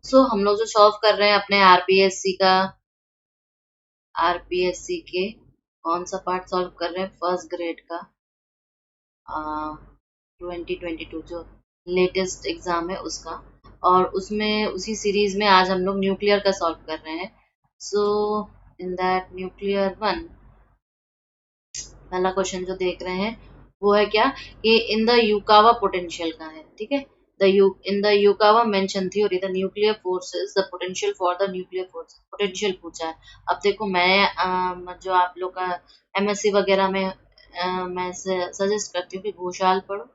सो हम लोग जो सॉल्व कर रहे हैं अपने आरपीएससी के कौन सा पार्ट सॉल्व कर रहे हैं, फर्स्ट ग्रेड का 2022 जो लेटेस्ट एग्जाम है उसका, और उसमें उसी सीरीज में आज हम लोग न्यूक्लियर का सॉल्व कर रहे हैं। सो इन दैट न्यूक्लियर वन, पहला क्वेश्चन जो देख रहे हैं वो है क्या कि इन द यूकावा पोटेंशियल का है, ठीक है। In the Yukawa meson theory the nuclear forces the potential for the nuclear forces, potential पूछा है। अब देखो मैं जो आप लोग का एमएससी वगैरह में मैं सजेस्ट करती हूँ कि घोषाल पढ़ो,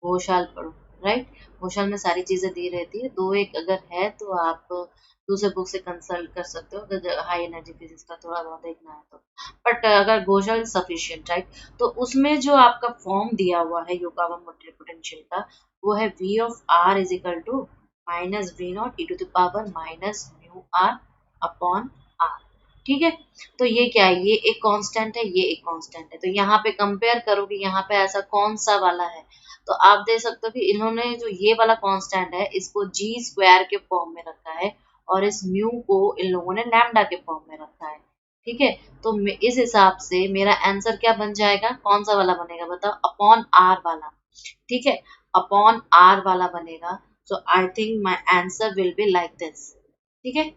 घोषाल पढ़ो, राइट। घोषाल में सारी चीजें दी रहती है, दो एक अगर है तो आप दूसरे बुक से कंसल्ट कर सकते हो अगर हाई एनर्जी फिजिक्स का थोड़ा बहुत देखना है तो। बट अगर घोषाल सफिशिएंट, राइट। तो उसमें जो आपका फॉर्म दिया हुआ है योकावा पोटेंशियल का, वो है v of r is equal to minus V naught e to the power minus mu r upon r, ठीक है। तो ये क्या है, ये एक कांस्टेंट है, ये एक कांस्टेंट है। तो यहाँ पे कंपेयर करो कि यहाँ पे ऐसा कौन सा वाला है, तो आप देख सकते हो कि इन्होंने जो ये वाला कांस्टेंट है इसको जी स्क्वायर के फॉर्म में रखा है, और इस म्यू को इन लोगों ने लैम्डा के फॉर्म में रखा है, ठीक है। तो इस हिसाब से मेरा आंसर क्या बन जाएगा, कौन सा वाला बनेगा बताओ, अपॉन आर वाला, ठीक है। अपॉन आर वाला बनेगा। So I think my answer will be like this, ठीक है।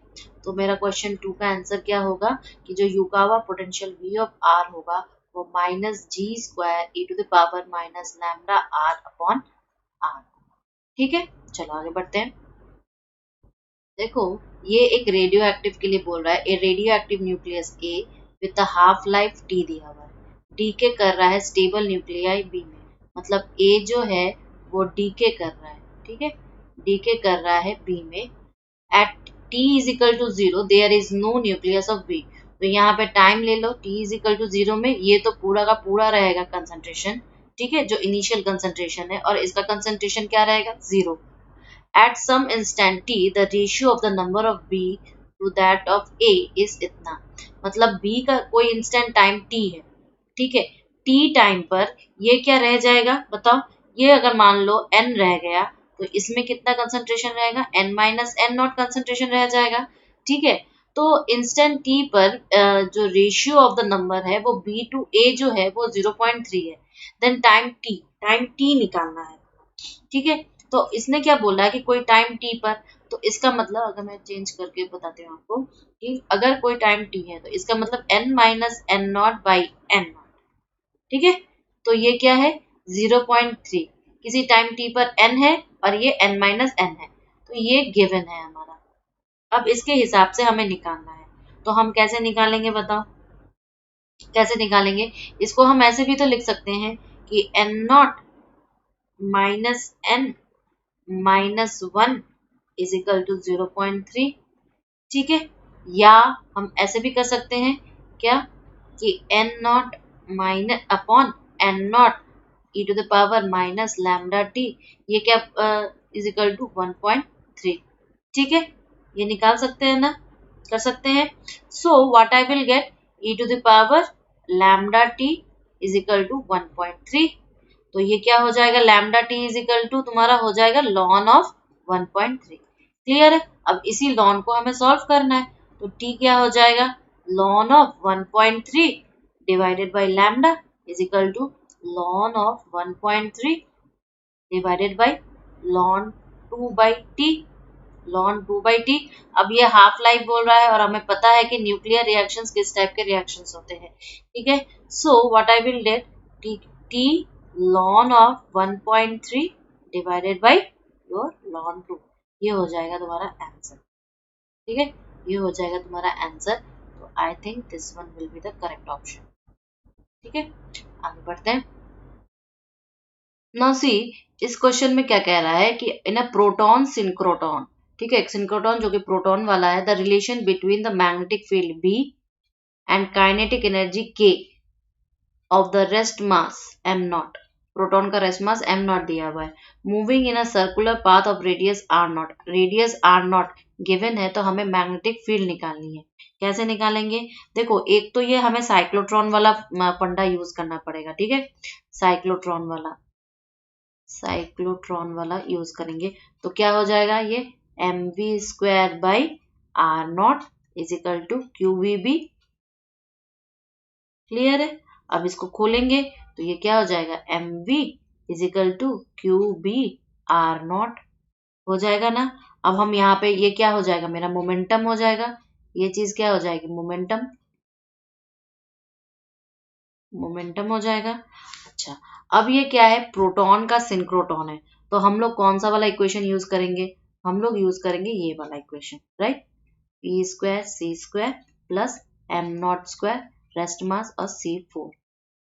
तो मेरा क्वेश्चन 2 का आंसर क्या होगा कि जो Yukawa potential v of r होगा वो minus g square e to the power minus lambda r upon r, ठीक है। चलो आगे बढ़ते हैं। देखो ये एक रेडियो एक्टिव के लिए बोल रहा है, a radioactive nucleus A with half life T दिया हुआ है, डीके कर रहा है स्टेबल न्यूक्लियाई बी में, मतलब ए जो है वो डीके कर रहा है, ठीक है, डीके कर रहा है बी में। At t is equal to 0 there is no nucleus of B. तो यहाँ पे टाइम ले लो, t इज इक्वल टू 0 में ये तो पूरा का पूरा रहेगा कंसंट्रेशन, ठीक है, जो इनिशियल कंसंट्रेशन है, और इसका कंसंट्रेशन क्या रहेगा 0। At some instant t, the ratio of the number of B to that of A is इतना, मतलब B का कोई इंस्टेंट टाइम t है, ठीक है। t टाइम पर ये क्या रह जाएगा बताओ, ये अगर मान लो n रह गया तो इसमें कितना कंसंट्रेशन रहेगा, n minus N naught concentration रह जाएगा, ठीक है। तो इंस्टेंट t पर जो रेशियो ऑफ द नंबर है वो b टू a जो है वो 0.3 है। देन टाइम t निकालना है, ठीक है। तो इसने क्या बोला है कि कोई टाइम टी पर, तो इसका मतलब अगर मैं चेंज करके बताती हूँ आपको कि अगर कोई टाइम टी है तो इसका मतलब n minus N naught by N naught, ठीक है। तो ये क्या है 0.3, किसी टाइम टी पर n है और ये n माइनस एन है, तो ये गिवन है हमारा। अब इसके हिसाब से हमें निकालना है, तो हम कैसे निकालेंगे बताओ, कैसे निकालेंगे। इसको हम ऐसे भी तो लिख सकते हैं कि n naught minus N minus 1 is equal to 0.3, ठीक है। या हम ऐसे भी कर सकते हैं क्या कि N naught minus upon N naught e to the power minus lambda t, ये क्या इज इक्वल टू 1.3, ठीक है। ये निकाल सकते हैं ना, कर सकते हैं। So what I will get, e to the power lambda t is equal to 1.3। तो ये क्या हो जाएगा, lambda t is equal to तुम्हारा हो जाएगा लॉन ऑफ 1.3, क्लियर है। अब इसी लॉन को हमें सॉल्व करना है, तो टी क्या हो जाएगा, ln of 1.3 divided by lambda is equal to ln of 1.3 divided by ln 2 by t, ln 2 by t. अब ये हाफ लाइफ बोल रहा है और हमें पता है कि न्यूक्लियर रिएक्शंस किस टाइप के रिएक्शंस होते हैं, ठीक है। So what I will gate, T ln of 1.3 divided by your ln 2, ये हो जाएगा तुम्हारा आंसर, ठीक है, ये हो जाएगा तुम्हारा आंसर। तो I think this one will be the correct option, ठीक है। आगे बढ़ते हैं। नाउ सी, इस क्वेश्चन में क्या कह रहा है कि इन अ प्रोटॉन सिंक्रोटॉन, ठीक है, एक सिंक्रोटॉन जो कि प्रोटॉन वाला है, the relation between the magnetic field B and kinetic energy के of the rest mass M naught, proton का रेस्ट मास एम नॉट दिया हुआ है, moving in a circular path of radius R naught, radius R naught given है, तो हमें magnetic field निकालनी है। कैसे निकालेंगे, देखो एक तो ये हमें साइक्लोट्रॉन वाला फंडा यूज करना पड़ेगा, ठीक है, साइक्लोट्रॉन वाला यूज करेंगे। तो क्या हो जाएगा, ये mv² by r0 is equal to qvb। Clear है? अब इसको खोलेंगे तो ये क्या हो जाएगा, mv is equal to qb r0 हो जाएगा ना। अब हम यहाँ पे ये क्या हो जाएगा, मेरा मोमेंटम हो जाएगा, ये चीज क्या हो जाएगी, मोमेंटम, मोमेंटम हो जाएगा। अच्छा, अब ये क्या है, प्रोटॉन का सिंक्रोटॉन है, तो हम लोग कौन सा वाला इक्वेशन यूज करेंगे, हम लोग यूज करेंगे ये वाला equation, right, p²c² plus m0² rest mass और c4।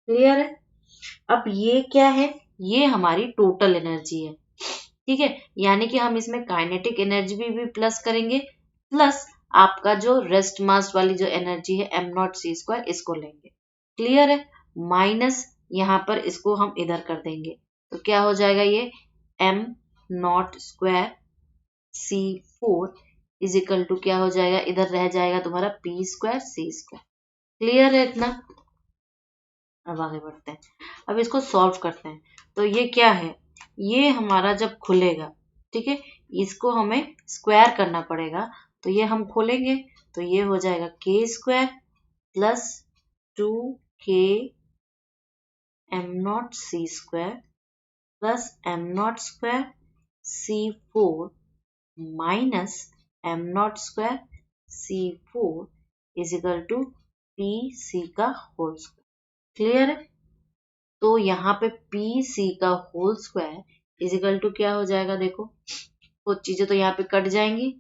क्लियर है? अब ये क्या है, ये हमारी टोटल एनर्जी है, ठीक है, यानी कि हम इसमें काइनेटिक एनर्जी भी प्लस करेंगे, प्लस आपका जो रेस्ट मास वाली जो एनर्जी है m0c² इसको लेंगे। क्लियर है? माइनस यहाँ पर इसको हम इधर कर देंगे, तो क्या हो जाएगा, ये m0² c4 is equal to क्या हो जाएगा, इधर रह जाएगा तुम्हारा p² c²। क्लियर है इतना? अब आगे बढ़ते हैं, अब इसको सॉल्व करते हैं। तो ये क्या है, ये हमारा जब खुलेगा, ठीक है, इसको हमें स्क्वायर करना पड़ेगा, तो ये हम खोलेंगे तो ये हो जाएगा k² plus 2k m0c² plus m0² c4 minus m0² c4 is equal to pc का होल स्क्वायर। क्लियर है? तो यहाँ पे pc का whole square is equal to क्या हो जाएगा, देखो कुछ चीजें तो यहाँ पे कट जाएंगी,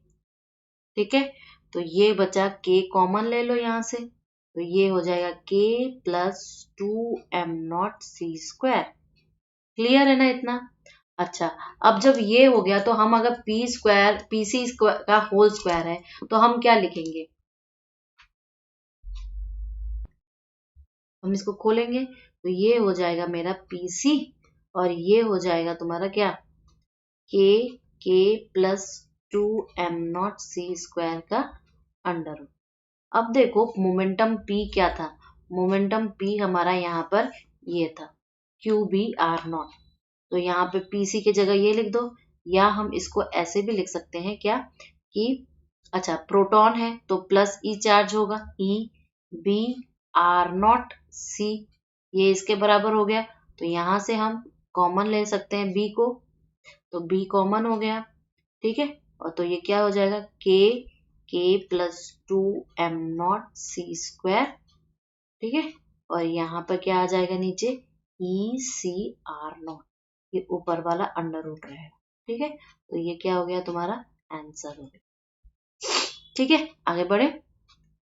ठीक है, तो ये बचा k कॉमन ले लो यहाँ से, तो ये हो जाएगा k प्लस 2m0c²। क्लियर है ना इतना? अच्छा, अब जब ये हो गया तो हम अगर pc का होल स्क्वायर है तो हम क्या लिखेंगे, हम इसको खोलेंगे तो ये हो जाएगा मेरा pc और ये हो जाएगा तुम्हारा क्या, k प्लस 2m0c² का अंडर रूट। अब देखो मोमेंटम p क्या था, मोमेंटम p हमारा यहाँ पर ये था qbr0, तो यहाँ पे pc की जगह ये लिख दो, या हम इसको ऐसे भी लिख सकते हैं क्या कि, अच्छा प्रोटॉन है तो प्लस ई चार्ज होगा, ई बी r0 c, ये इसके बराबर हो गया, तो यहाँ से हम कॉमन ले सकते हैं b को, तो b कॉमन हो गया, ठीक है, और तो ये क्या हो जाएगा, k प्लस 2m0c², ठीक है, और यहाँ पर क्या आ जाएगा नीचे ECR0, ये ऊपर वाला अंडर रूट रहेगा, ठीक है, तो ये क्या हो गया तुम्हारा आंसर हो गया। ठीक है, आगे बढ़े।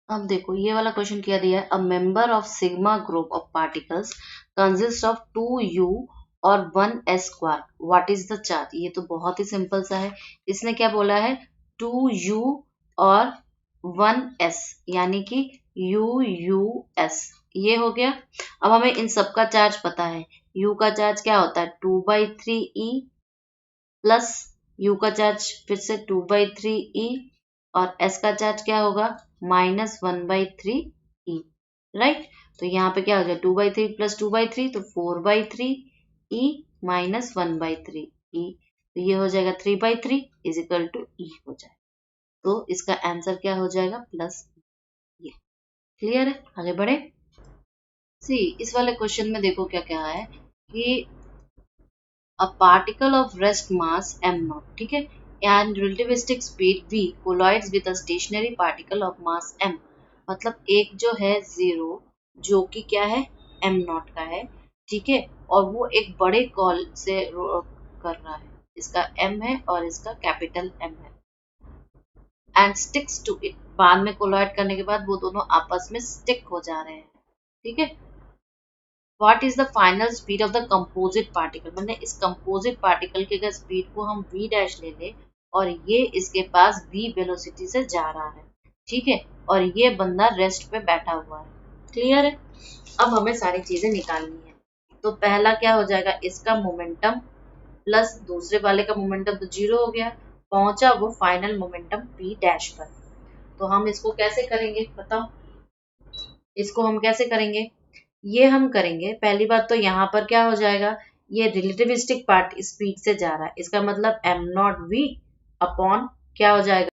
अब देखो ये वाला क्वेश्चन क्या दिया है, a member of sigma group of particles consist of 2u और 1s square, what is the charge. ये तो बहुत ही सिंपल सा है, इसने क्या बोला है 2u और 1s यानी कि UUS, ये हो गया। अब हमें इन सब का चार्ज पता है, u का चार्ज क्या होता है 2/3e प्लस u का चार्ज फिर से 2/3e और s का चार्ज क्या होगा -1/3e, राइट, तो यहाँ पे क्या हो जाए 2/3 प्लस 2/3 तो 4/3e माइनस 1/3e, तो ये हो जाएगा 3/3 इज इक्वल टू e हो जाए, तो इसका आंसर क्या हो जाएगा प्लस ये। क्लियर है, आगे बढ़े। सी इस वाले क्वेश्चन में देखो क्या क्या है कि a particle of rest mass m0, ठीक है, and relativistic speed v collides with a stationary particle of mass m, मतलब एक जो है 0 जो कि क्या है m0 का है, ठीक है, और वो एक बड़े कॉल से कर रहा है, इसका m है और इसका कैपिटल M है, एंड स्टिक्स टू इट, बाद में कोलाइड करने के बाद वो दोनों आपस में स्टिक हो जा रहे हैं, ठीक है। What is the final speed of the composite particle, मैंने इस कंपोजिट पार्टिकल के अगर स्पीड को हम v डैश ले ले और ये इसके पास v वेलोसिटी से जा रहा है, ठीक है, और ये बंदा रेस्ट पे बैठा हुआ है। क्लियर है, अब हमें सारी चीजें निकालनी है, तो पहला क्या हो जाएगा इसका मोमेंटम प्लस दूसरे वाले का मोमेंटम तो 0 हो गया, पहुंचा वो फाइनल मोमेंटम p डैश पर, तो हम इसको कैसे करेंगे बताओ, इसको हम कैसे करेंगे, ये हम करेंगे पहली बात तो यहाँ पर क्या हो जाएगा, ये रिलेटिविस्टिक पार्ट स्पीड से जा रहा है, इसका मतलब m0v अपॉन क्या हो जाएगा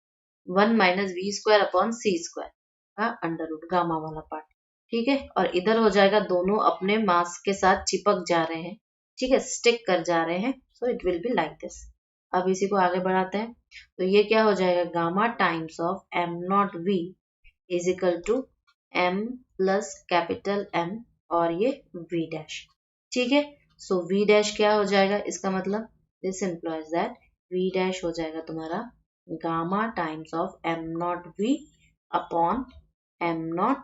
1 - v² अपॉन c² का अंडर रूट, गामा वाला पार्ट। ठीक है, और इधर हो जाएगा दोनों अपने मास के साथ चिपक जा रहे हैं, ठीक है, स्टिक कर जा रहे हैं, सो it will be like this. अब इसी को आगे बढ़ाते हैं, तो ये क्या हो जाएगा gamma times of m0v is equal to m plus capital M और ये v डैश। ठीक है, सो v डैश क्या हो जाएगा, इसका मतलब this employees that v dash हो जाएगा तुम्हारा gamma times of m0v upon m0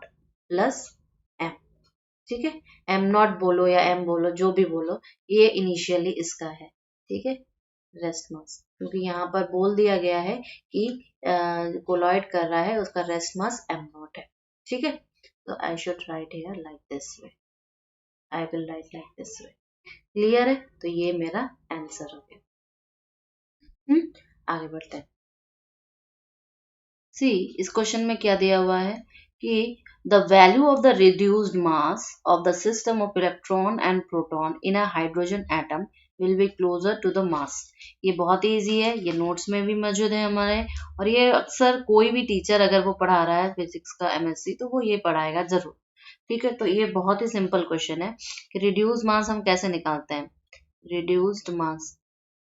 plus m। ठीक है, m0 बोलो या m बोलो, जो भी बोलो, ये इनिशियली इसका है। ठीक है, रेस्ट मास, क्योंकि यहाँ पर बोल दिया गया है कि कोलॉइड कर रहा है, उसका रेस्ट मास m0 है। ठीक है, तो I should write here like this way, I will write like this way. Clear है, तो ये मेरा आंसर हो गया। आगे बढ़ते हैं। सी, इस क्वेश्चन में क्या दिया हुआ है कि the value of the reduced mass of the system of electron and proton in a hydrogen atom will be closer to the mass. ये बहुत ही ईजी है, ये नोट्स में भी मौजूद है हमारे, और ये अक्सर कोई भी टीचर अगर वो पढ़ा रहा है फिजिक्स का MSc तो वो ये पढ़ाएगा जरूर। ठीक है, तो ये बहुत ही सिंपल क्वेश्चन है कि रिड्यूस मास हम कैसे निकालते हैं। रिड्यूस्ड मास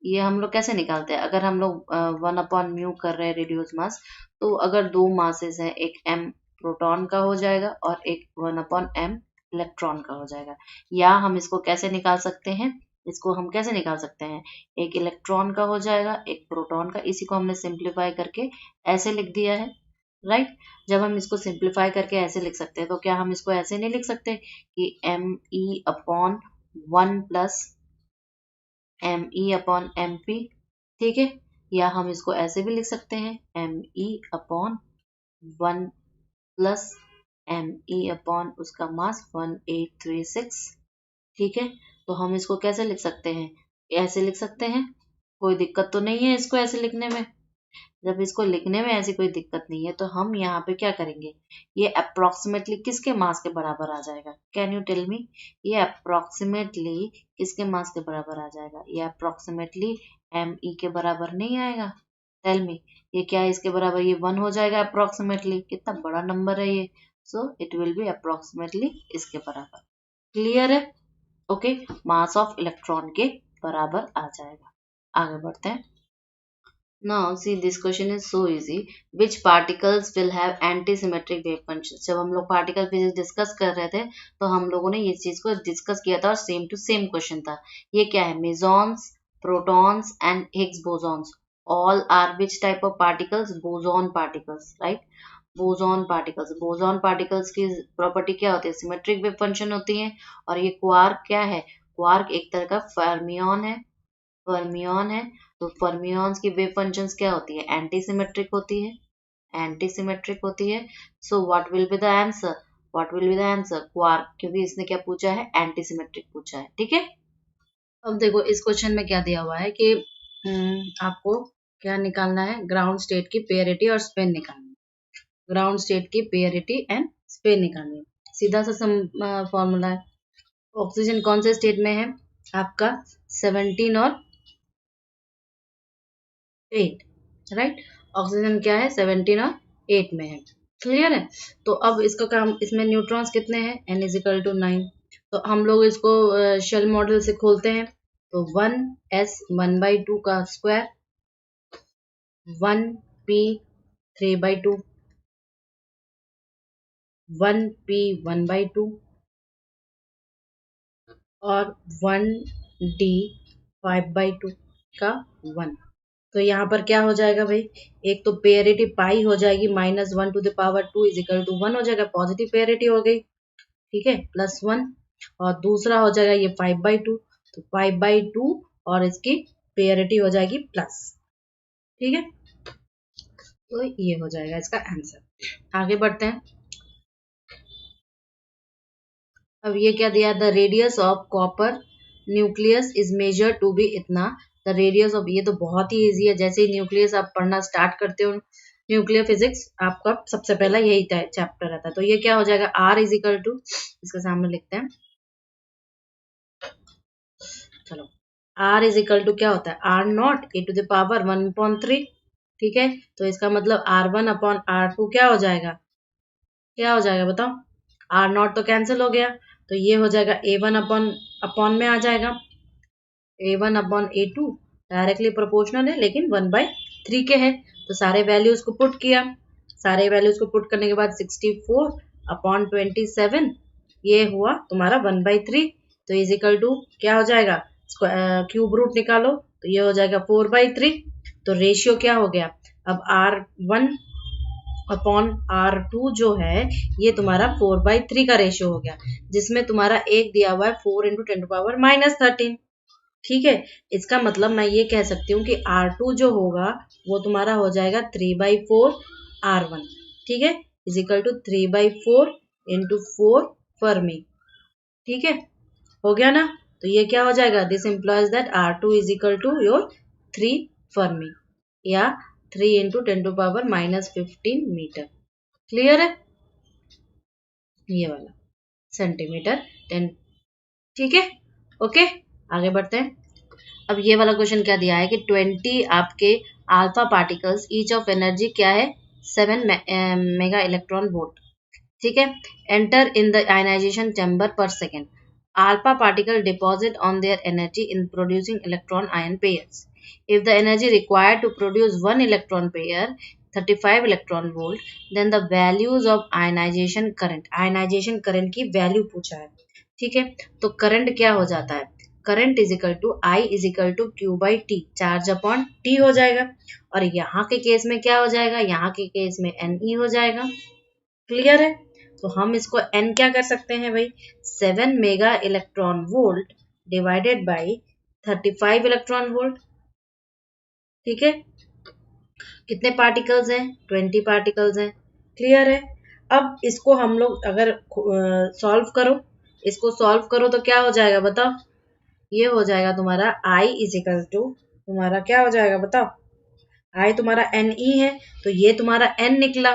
ये हम लोग कैसे निकालते हैं, अगर हम लोग 1/μ कर रहे हैं रिड्यूस मास, तो अगर दो मासेस हैं, एक m प्रोटॉन का हो जाएगा और एक 1/m इलेक्ट्रॉन का हो जाएगा। या हम इसको कैसे निकाल सकते हैं, इसको हम कैसे निकाल सकते हैं, एक इलेक्ट्रॉन का हो जाएगा एक प्रोटॉन का, इसी को हमने सिंप्लीफाई करके ऐसे लिख दिया है, राइट। जब हम इसको सिंप्लीफाई करके ऐसे लिख सकते हैं, तो क्या हम इसको ऐसे नहीं लिख सकते कि me/1 प्लस me/mp। ठीक है, या हम इसको ऐसे भी लिख सकते हैं me/1 प्लस me/ उसका मास 1836। ठीक है, तो हम इसको कैसे लिख सकते हैं, ऐसे लिख सकते हैं, कोई दिक्कत तो नहीं है इसको ऐसे लिखने में। जब इसको लिखने में ऐसी कोई दिक्कत नहीं है, तो हम यहाँ पे क्या करेंगे, ये अप्रोक्सीमेटली किसके मास के बराबर आ जाएगा, कैन यू टेल मी। ये अप्रोक्सीमेटली किसके मास के बराबर आ जाएगा, ये अप्रोक्सीमेटली me के बराबर नहीं आएगा। टेल मी, ये क्या है इसके बराबर, ये 1 हो जाएगा अप्रोक्सीमेटली, कितना बड़ा नंबर है ये, सो इट विल बी अप्रोक्सीमेटली इसके बराबर। क्लियर है, ओके, मास ऑफ इलेक्ट्रॉन के बराबर आ जाएगा। आगे बढ़ते हैं। Now, see, this question is so easy. Which particles will have antisymmetric wave functions? जब हम लोग पार्टिकल फिजिक्स डिस्कस कर रहे थे, तो हम लोगों ने ये चीज को डिस्कस किया था और सेम टू सेम क्वेश्चन था। ये क्या है, mesons, protons and Higgs bosons, all are which type of particles, boson particles, right. Boson particles, boson particles की प्रॉपर्टी क्या होती है, सिमेट्रिक वेव फंक्शन होती है। और ये क्वार्क क्या है, क्वार्क एक तरह का फर्मियन है, फर्मियन है। तो फर्मियंस की वेव फंक्शंस क्या होती है, एंटी सिमेट्रिक होती है, एंटी सिमेट्रिक होती है। So what will be the answer, what will be the answer, quark, क्योंकि इसने क्या पूछा है, एंटी सिमेट्रिक पूछा है। ठीक है, अब देखो इस क्वेश्चन में क्या दिया हुआ है कि आपको क्या निकालना है, ग्राउंड स्टेट की पेयरिटी और स्पिन निकालनी है। ग्राउंड स्टेट की पेयरिटी एंड स्पिन निकालनी है, सीधा सा फॉर्मूला है। ऑक्सीजन कौन से स्टेट में है आपका, 17 और 8, राइट। ऑक्सीजन क्या है, 17 और 8 में है। क्लियर है, तो अब इसका काम, इसमें न्यूट्रॉन्स कितने हैं, n=9। तो हम लोग इसको शेल मॉडल से खोलते हैं, तो 1s 1/2 का स्क्वायर, 1p 3/2, 1p 1/2 और 1d 5/2 का 1। तो यहाँ पर क्या हो जाएगा भाई, एक तो पेयरिटी पाई हो जाएगी, -1⁻² इज इक्वल टू 1 हो जाएगा, पॉजिटिव पेयरिटी हो गई। ठीक है, +1, और दूसरा हो जाएगा ये 5/2, तो 5/2 और इसकी पेयरिटी हो जाएगी प्लस। ठीक है, तो ये हो जाएगा इसका आंसर। आगे बढ़ते हैं। अब ये क्या दिया, the radius of copper nucleus is measure to be इतना। द रेडियस ऑफ, ये तो बहुत ही इजी है, जैसे ही न्यूक्लियस आप पढ़ना स्टार्ट करते हो, न्यूक्लियर फिजिक्स आपका सबसे पहला यही चैप्टर रहता है। तो ये क्या हो जाएगा, R इज इक्वल टू, इसके सामने लिखते हैं, चलो, R इज इक्वल टू क्या होता है, R0 a⁻1/3, ठीक है, तो इसका मतलब R1 अपॉन R2 क्या हो जाएगा, क्या हो जाएगा बताओ, R0 तो कैंसिल हो गया, तो ये हो जाएगा A1 अपॉन अपॉन में आ जाएगा A1 upon A2, directly proportional है लेकिन 1/3 के है, तो सारे वैल्यूज को पुट किया, सारे वैल्यूज को पुट करने के बाद 64 अपॉन 27, ये हुआ तुम्हारा 1/3, तो इज इक्वल टू क्या हो जाएगा, क्यूब रूट निकालो तो ये हो जाएगा 4/3, तो रेशियो क्या हो गया, अब R1 अपॉन R2 जो है ये तुम्हारा 4/3 का रेशियो हो गया, जिसमें तुम्हारा एक दिया हुआ है 4 इंटू 10⁻⁻13। ठीक है, इसका मतलब मैं ये कह सकती हूँ कि R2 जो होगा वो तुम्हारा हो जाएगा 3/4 R1, ठीक है, is equal to 3/4 into 4 fermi, ठीक है, हो गया ना, तो ये क्या हो जाएगा, this implies that R2 is equal to your 3 fermi या 3 इंटू 10⁻⁻15 मीटर, क्लियर है, ये वाला सेंटीमीटर 10, ठीक है, ओके, आगे बढ़ते हैं। अब ये वाला क्वेश्चन क्या दिया है कि 20 आपके alpha particles each of energy क्या है 7 मेगा इलेक्ट्रॉन वोल्ट, ठीक है, enter in the ionisation chamber पर second, alpha particle deposit on their energy in producing electron ion pairs, if the energy required to produce one electron pair 35 electron volt, then the values of ionization current की value पूछा है, ठीक है, तो current क्या हो जाता है, current is equal to I is equal to Q by T, charge upon T हो जाएगा, और यहाँ के केस में क्या हो जाएगा, यहाँ के केस में NE हो जाएगा, क्लियर है, तो हम इसको N क्या कर सकते हैं भाई, 7 mega electron volt divided by 35 electron volt, ठीक है, कितने पार्टिकल्स हैं, 20 पार्टिकल्स हैं, क्लियर है, अब इसको हम लोग अगर सॉल्व करो, इसको सॉल्व करो तो क्या हो जाएगा बताओ, ये हो जाएगा तुम्हारा I इज इक्वल टू, तुम्हारा क्या हो जाएगा बताओ, I तुम्हारा NE है, तो ये तुम्हारा N निकला,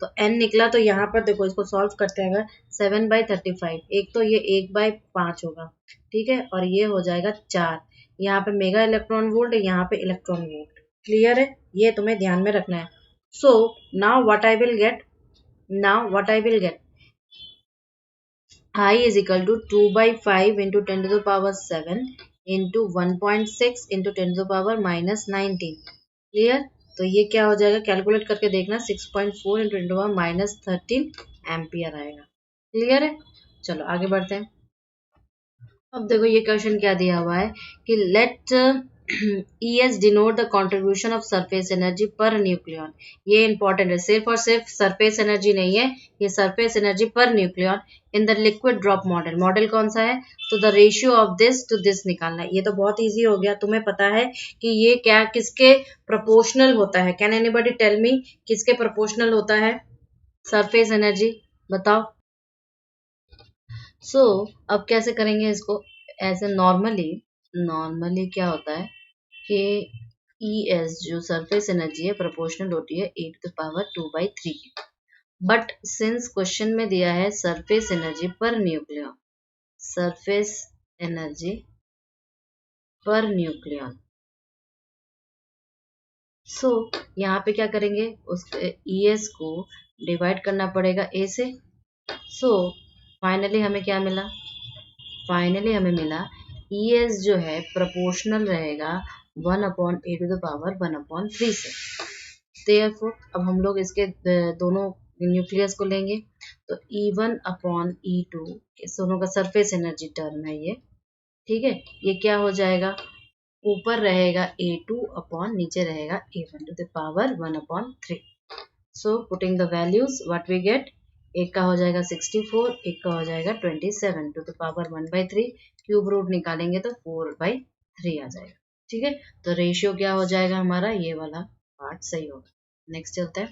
तो N निकला तो यहाँ पर देखो इसको सॉल्व करते हैं अगर 7/35, एक तो ये 1/5 होगा, ठीक है, और ये हो जाएगा 4, यहाँ पे मेगा इलेक्ट्रॉन वोल्ट है, यहाँ पे इलेक्ट्रॉन वोल्ट, क्लियर है, ये तुम्हें ध्यान में रखना है, so now what I will gate, now what I will gate, I is equal to 2/5 into 10 to the power 7 into 1.6 into 10 to the power minus 19, clear, तो ये क्या हो जाएगा, कैलकुलेट करके देखना, 6.4 into 10 to the power minus 13 ampere आएगा, clear है, चलो आगे बढ़ते हैं। अब देखो ये क्वेश्चन क्या दिया हुआ है कि let ES denote the contribution of surface energy per nucleon, ये इंपॉर्टेंट है, सिर्फ और सिर्फ सरफेस एनर्जी नहीं है, ये surface energy per nucleon in the liquid drop model, model कौन सा है, तो the ratio of this to this निकालना है, ये तो बहुत इजी हो गया, तुम्हें पता है कि ये क्या किसके प्रोपोर्शनल होता है, कैन एनीबॉडी टेल मी किसके प्रोपोर्शनल होता है, सरफेस एनर्जी, बताओ, सो अब कैसे करेंगे इसको, ऐसे नॉर्मली, नॉर्मली क्या होता है कि ES जो सरफेस एनर्जी है प्रोपोर्शनल होती है 8⁻²/3 की, बट सिंस क्वेश्चन में दिया है surface energy per nucleon, surface energy per nucleon, so यहाँ पे क्या करेंगे, उस ES को डिवाइड करना पड़ेगा A से, सो फाइनली हमें क्या मिला, फाइनली हमें मिला ES जो है प्रोपोर्शनल रहेगा 1/8⁻1/3 से, देयरफॉर अब हम लोग इसके दोनों न्यूक्लियस को लेंगे, तो E1/E2 इस दोनों का सरफेस एनर्जी टर्म है ये, ठीक है, ये क्या हो जाएगा, ऊपर रहेगा A2 अपॉन नीचे रहेगा A1 to the power 1/3, so putting the values what we get, एक का हो जाएगा 64, एक का हो जाएगा 27 to the power 1/3, cube root निकालेंगे तो 4/3 आ जाएगा, ठीक है, तो रेशियो क्या हो जाएगा हमारा, ये वाला पार्ट सही होगा, नेक्स्ट चलते हैं।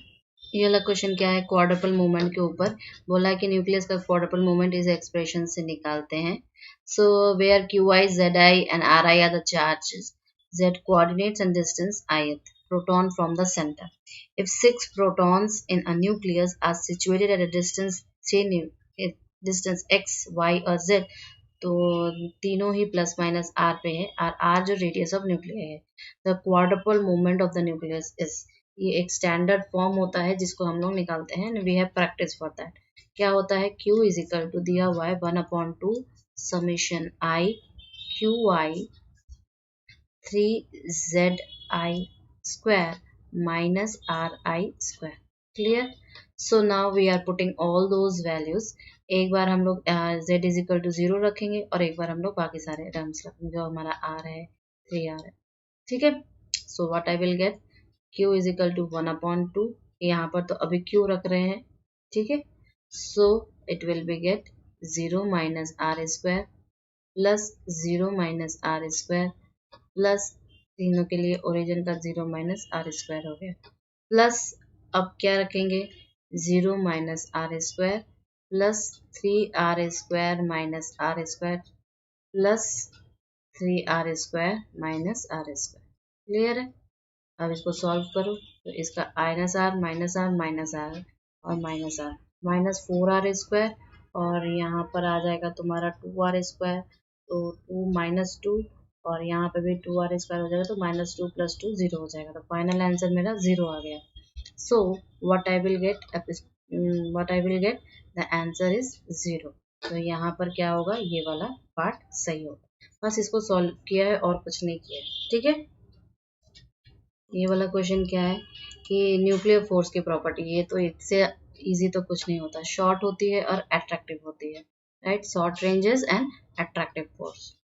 ये वाला क्वेश्चन क्या है, क्वाड्रपल मूवमेंट के ऊपर बोला है कि न्यूक्लियस का क्वाड्रपल मूवमेंट इस एक्सप्रेशन से निकालते हैं, so where QI ZI and RI are the charges, Z coordinates and distance ith proton from the center, if 6 protons in a nucleus are situated at a distance distance x y और z, तो तीनों ही plus minus R पे है, और R जो radius of nucleus है, the quadruple movement of the nucleus is, ये एक स्टैंडर्ड फॉर्म होता है जिसको हम लोग निकालते हैं, we have practice for that. क्या होता है, Q इज इक्वल टू दिया हुआ है 1/2 summation I QI 3ZI square minus RI square. Clear? So now we are putting all those values. एक बार हम लोग z इज इक्वल टू 0 रखेंगे और एक बार हम लोग बाकी सारे टर्म्स रखेंगे, जो हमारा r है 3r है। ठीक है, so what I will get, q is equal to 1/2, यहाँ पर तो अभी q रख रहे हैं। ठीक है, so it will be get 0 minus R square plus 0 minus R square plus तीनों के लिए ओरिजिन का 0 माइनस आर स्क्वायर हो गया, प्लस अब क्या रखेंगे 0 minus R square plus 3r square minus R square plus 3r square minus R square. Clear है? अब इसको सॉल्व करो तो इसका minus R minus R minus R और minus R minus 4r square और यहाँ पर आ जाएगा तुम्हारा 2r स्क्वायर, तो 2 माइनस 2 और यहाँ पे भी 2r स्क्वायर हो जाएगा, तो -2 + 2 0 हो जाएगा। तो फाइनल आंसर मेरा 0 आ गया। सो what I will get the answer is 0। तो यहाँ पर क्या होगा, ये वाला पार्ट सही होगा। बस इसको सॉल्व किया है और कुछ नहीं किया है। ठीक है, ये वाला क्वेश्चन क्या है कि न्यूक्लियर फोर्स की प्रॉपर्टी, ये तो इससे इजी तो कुछ नहीं होता, शॉर्ट होती है और अट्रैक्टिव होती है, right, short ranges and attractive force.